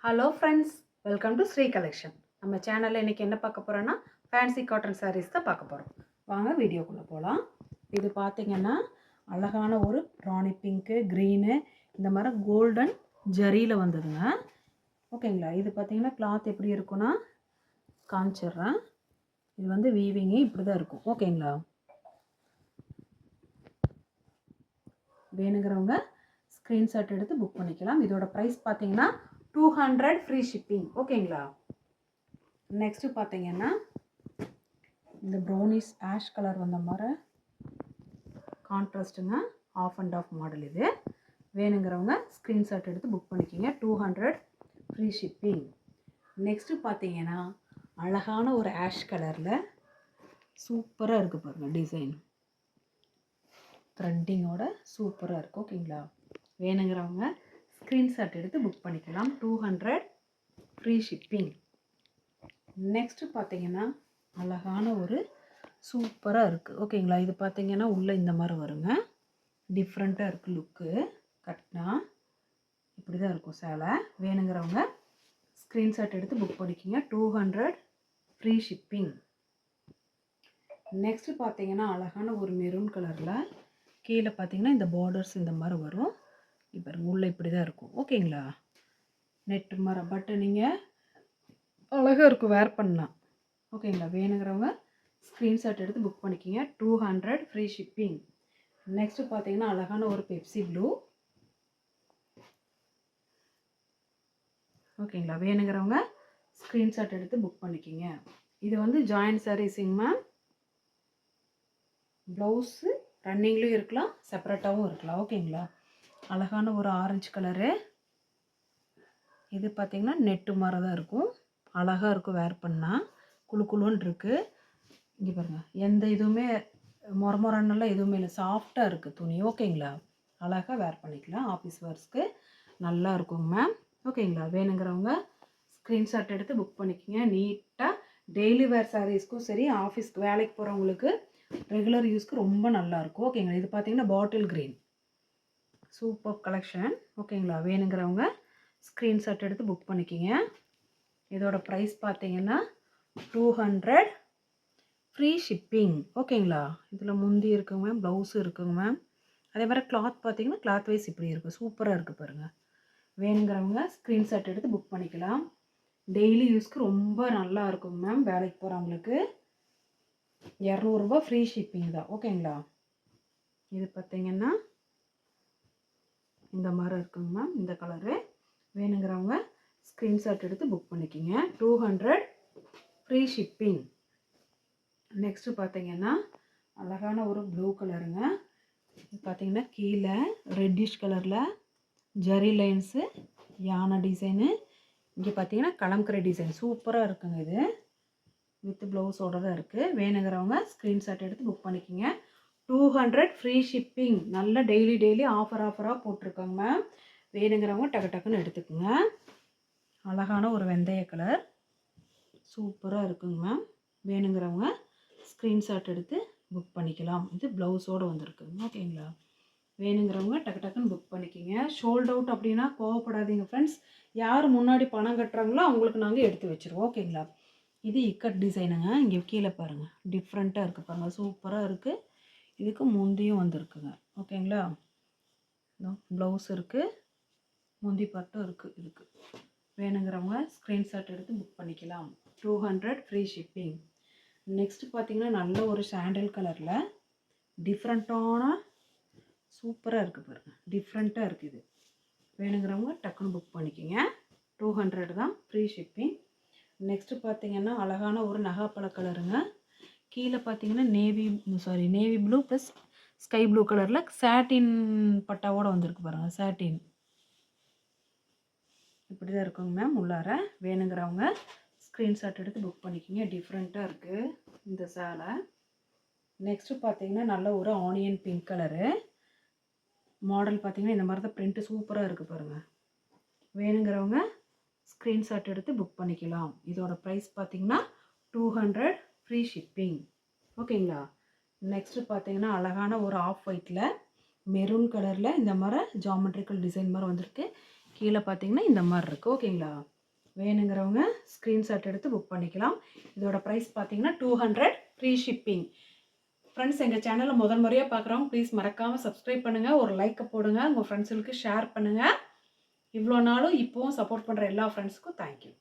Hello friends, welcome to Sri collection. நம்ம சேனலில் இன்றைக்கி என்ன பார்க்க போகிறோன்னா ஃபேன்சி காட்டன் சாரீஸ் தான் பார்க்க போகிறோம். வாங்க வீடியோக்குள்ளே போகலாம். இது பார்த்திங்கன்னா அழகான ஒரு ராணி பிங்க்கு, க்ரீனு, இந்த மாதிரி கோல்டன் ஜரியில் வந்ததுங்க. ஓகேங்களா. இது பார்த்திங்கன்னா கிளாத் எப்படி இருக்குன்னா காமிச்சிட்றேன். இது வந்து வீவிங்கு இப்படி தான் இருக்கும். ஓகேங்களா. வேணுங்கிறவங்க ஸ்க்ரீன்ஷாட் எடுத்து புக் பண்ணிக்கலாம். இதோட ப்ரைஸ் பார்த்திங்கன்னா 200 ஃப்ரீ ஷிப்பிங். ஓகேங்களா. நெக்ஸ்ட்டு பார்த்தீங்கன்னா இந்த ப்ரௌனிஷ் ஆஷ் கலர் வந்த மாதிரி கான்ட்ராஸ்ட்டுங்க, ஆஃப் அண்ட் ஆஃப் மாடல். இது வேணுங்கிறவங்க ஸ்க்ரீன்ஷாட் எடுத்து புக் பண்ணிக்கிங்க. 200 ஃப்ரீ ஷிப்பிங். நெக்ஸ்ட்டு பார்த்தீங்கன்னா அழகான ஒரு ஆஷ் கலரில் சூப்பராக இருக்குது பாருங்கள். டிசைன் த்ரெட்டிங்கோட சூப்பராக இருக்குது. ஓகேங்களா. வேணுங்கிறவங்க ஸ்க்ரீன்ஷாட் எடுத்து புக் பண்ணிக்கலாம். 200 ஃப்ரீ ஷிப்பிங். நெக்ஸ்ட்டு பார்த்தீங்கன்னா அழகான ஒரு சூப்பராக இருக்குது. ஓகேங்களா. இது பார்த்தீங்கன்னா உள்ளே இந்த மாதிரி வருங்க. டிஃப்ரெண்ட்டாக இருக்குது லுக்கு. கட்டினா இப்படி தான் இருக்கும் சேலை. வேணுங்கிறவங்க ஸ்க்ரீன்ஷாட் எடுத்து புக் பண்ணிக்கிங்க. 200 ஃப்ரீ ஷிப்பிங். நெக்ஸ்ட்டு பார்த்தீங்கன்னா அழகான ஒரு மெரூன் கலரில் கீழே பார்த்தீங்கன்னா இந்த பார்டர்ஸ் இந்த மாதிரி வரும். இப்போ உள்ளே இப்படி தான் இருக்கும். ஓகேங்களா. நெட்டு மாதிரி பட் நீங்கள் அழகாக இருக்கும் வேர் பண்ணலாம். ஓகேங்களா. வேணுங்கிறவங்க ஸ்க்ரீன்ஷாட் எடுத்து புக் பண்ணிக்கிங்க. 200 ஃப்ரீ ஷிப்பிங். நெக்ஸ்ட்டு பார்த்தீங்கன்னா அழகான ஒரு பெப்சி ப்ளூ. ஓகேங்களா. வேணுங்கிறவங்க ஸ்க்ரீன்ஷாட் எடுத்து புக் பண்ணிக்கிங்க. இது வந்து ஜாயின்ட் சாரீஸிங் மேம். ப்ளவுஸு ரன்னிங்லேயும் இருக்கலாம், செப்பரேட்டாகவும் இருக்கலாம். ஓகேங்களா. அழகான ஒரு ஆரஞ்சு கலரு. இது பார்த்திங்கன்னா நெட்டு மாதிரி தான் இருக்கும். அழகாக இருக்கும் வேர் பண்ணால். குழு குழுன்னு இருக்குது. இங்கே பாருங்கள், எந்த இதுவுமே மொரமொரன்னெல்லாம் எதுவுமே இல்லை. சாஃப்டாக இருக்குது துணி. ஓகேங்களா. அழகாக வேர் பண்ணிக்கலாம். ஆஃபீஸ் வேர்ஸ்க்கு நல்லா இருக்குங்க மேம். ஓகேங்களா. வேணுங்கிறவங்க ஸ்க்ரீன்ஷாட் எடுத்து புக் பண்ணிக்கோங்க. நீட்டாக டெய்லி வேர் சாரீஸ்க்கும் சரி, ஆஃபீஸ்க்கு வேலைக்கு போகிறவங்களுக்கு ரெகுலர் யூஸ்க்கு ரொம்ப நல்லாயிருக்கும். ஓகேங்களா. இது பார்த்திங்கன்னா பாட்டில் க்ரீன் சூப்பர் கலெக்ஷன். ஓகேங்களா. வேணுங்கிறவங்க ஸ்க்ரீன்ஷாட் எடுத்து புக் பண்ணிக்கிங்க. இதோட ப்ரைஸ் பார்த்தீங்கன்னா 200 ஃப்ரீ ஷிப்பிங். ஓகேங்களா. இதில் முந்தி இருக்குங்க மேம், ப்ளவுஸு இருக்குங்க மேம். அதே மாதிரி கிளாத் பார்த்தீங்கன்னா கிளாத் வைஸ் இப்படி இருக்குது. சூப்பராக இருக்குது பாருங்கள். வேணுங்கிறவங்க ஸ்க்ரீன்ஷாட் எடுத்து புக் பண்ணிக்கலாம். டெய்லி யூஸ்க்கு ரொம்ப நல்லா இருக்குங்க மேம். வேலைக்கு போகிறவங்களுக்கு 200 ரூபா ஃப்ரீ ஷிப்பிங் தான். ஓகேங்களா. இது பார்த்தீங்கன்னா இந்த மாதிரி இருக்குங்க மேம், இந்த கலரு. வேணுங்கிறவங்க ஸ்க்ரீன்ஷாட் எடுத்து புக் பண்ணிக்கிங்க. 200 ஃப்ரீ ஷிப்பிங். நெக்ஸ்ட்டு பார்த்தீங்கன்னா அழகான ஒரு ப்ளூ கலருங்க. இது பார்த்தீங்கன்னா கீழே ரெட்டிஷ் கலரில் ஜரி லைன்ஸு, யானை டிசைனு. இங்கே பார்த்தீங்கன்னா கலம்கரை டிசைன் சூப்பராக இருக்குங்க. இது வித் ப்ளவுஸோடு தான் இருக்குது. வேணுங்கிறவங்க ஸ்க்ரீன்ஷாட் எடுத்து புக் பண்ணிக்கிங்க. 200 ஃப்ரீ ஷிப்பிங். நல்ல டெய்லி ஆஃபராக போட்டிருக்காங்க மேம். வேணுங்கிறவங்க டக்குன்னு எடுத்துக்கோங்க. அழகான ஒரு வெந்தய கலர் சூப்பராக இருக்குங்க மேம். வேணுங்கிறவங்க ஸ்க்ரீன்ஷாட் எடுத்து புக் பண்ணிக்கலாம். இது ப்ளவுஸோடு வந்துருக்குங்க. ஓகேங்களா. வேணுங்கிறவங்க டக்குன்னு புக் பண்ணிக்கிங்க. ஷோல்ட் அவுட் அப்படின்னா கோவப்படாதீங்க ஃப்ரெண்ட்ஸ். யார் முன்னாடி பணம் கட்டுறாங்களோ அவங்களுக்கு நாங்கள் எடுத்து வச்சுருவோம். ஓகேங்களா. இது இக்கட் டிசைனுங்க. இங்கே கீழே பாருங்கள், டிஃப்ரெண்ட்டாக இருக்குது பாருங்கள். சூப்பராக இருக்குது. இதுக்கு முந்தியும் வந்திருக்குங்க. ஓகேங்களா. ப்ளவுஸ் இருக்குது, முந்தி பட்டும் இருக்குது. இதுக்கு வேணுங்கிறவங்க ஸ்க்ரீன்ஷாட் எடுத்து புக் பண்ணிக்கலாம். 200 ஃப்ரீ ஷிப்பிங். நெக்ஸ்ட்டு பார்த்தீங்கன்னா நல்ல ஒரு சாண்டல் கலரில் டிஃப்ரெண்ட்டான சூப்பராக இருக்குது பாருங்கள். டிஃப்ரெண்ட்டாக இருக்குது. இது வேணுங்கிறவங்க டக்குன்னு புக் பண்ணிக்கோங்க. 200 தான் ஃப்ரீ ஷிப்பிங். நெக்ஸ்ட்டு பார்த்தீங்கன்னா அழகான ஒரு நகாப்பழ கலருங்க. கீழே பார்த்தீங்கன்னா navy blue plus sky blue கலரில் சாட்டின் பட்டாவோடு வந்திருக்கு பாருங்கள். சாட்டின் இப்படி தான் இருக்குங்க மேம் உள்ளார. வேணுங்கிறவங்க ஸ்க்ரீன்ஷாட் எடுத்து புக் பண்ணிக்கிங்க. டிஃப்ரெண்ட்டாக இருக்குது இந்த சேலை. நெக்ஸ்ட்டு பார்த்தீங்கன்னா நல்ல ஒரு ஆனியன் பிங்க் கலரு மாடல். பார்த்தீங்கன்னா இந்த மாதிரி தான் பிரிண்ட்டு சூப்பராக இருக்குது பாருங்கள். வேணுங்கிறவங்க ஸ்க்ரீன்ஷாட் எடுத்து புக் பண்ணிக்கலாம். இதோட ப்ரைஸ் பார்த்தீங்கன்னா 200 ஃப்ரீ ஷிப்பிங். ஓகேங்களா. நெக்ஸ்ட்டு பார்த்தீங்கன்னா அழகான ஒரு ஆஃப் ஒயிட்டில் மெரூன் கலரில் இந்த மாதிரி ஜாமெட்ரிக்கல் டிசைன் மாதிரி வந்திருக்கு. கீழே பார்த்தீங்கன்னா இந்த மாதிரி இருக்குது. ஓகேங்களா? வேணுங்கிறவங்க ஸ்க்ரீன்ஷாட் எடுத்து புக் பண்ணிக்கலாம். இதோட ப்ரைஸ் பார்த்தீங்கன்னா 200 ஃப்ரீ ஷிப்பிங். ஃப்ரெண்ட்ஸ், எங்கள் சேனலை முதல் முறையாக பார்க்குறவங்க ப்ளீஸ் மறக்காமல் சப்ஸ்கிரைப் பண்ணுங்கள், ஒரு லைக்கை போடுங்க, உங்கள் ஃப்ரெண்ட்ஸுகளுக்கு ஷேர் பண்ணுங்கள். இவ்வளோ நாளும் இப்போவும் சப்போர்ட் பண்ணுற எல்லா ஃப்ரெண்ட்ஸுக்கும் தேங்க்யூ.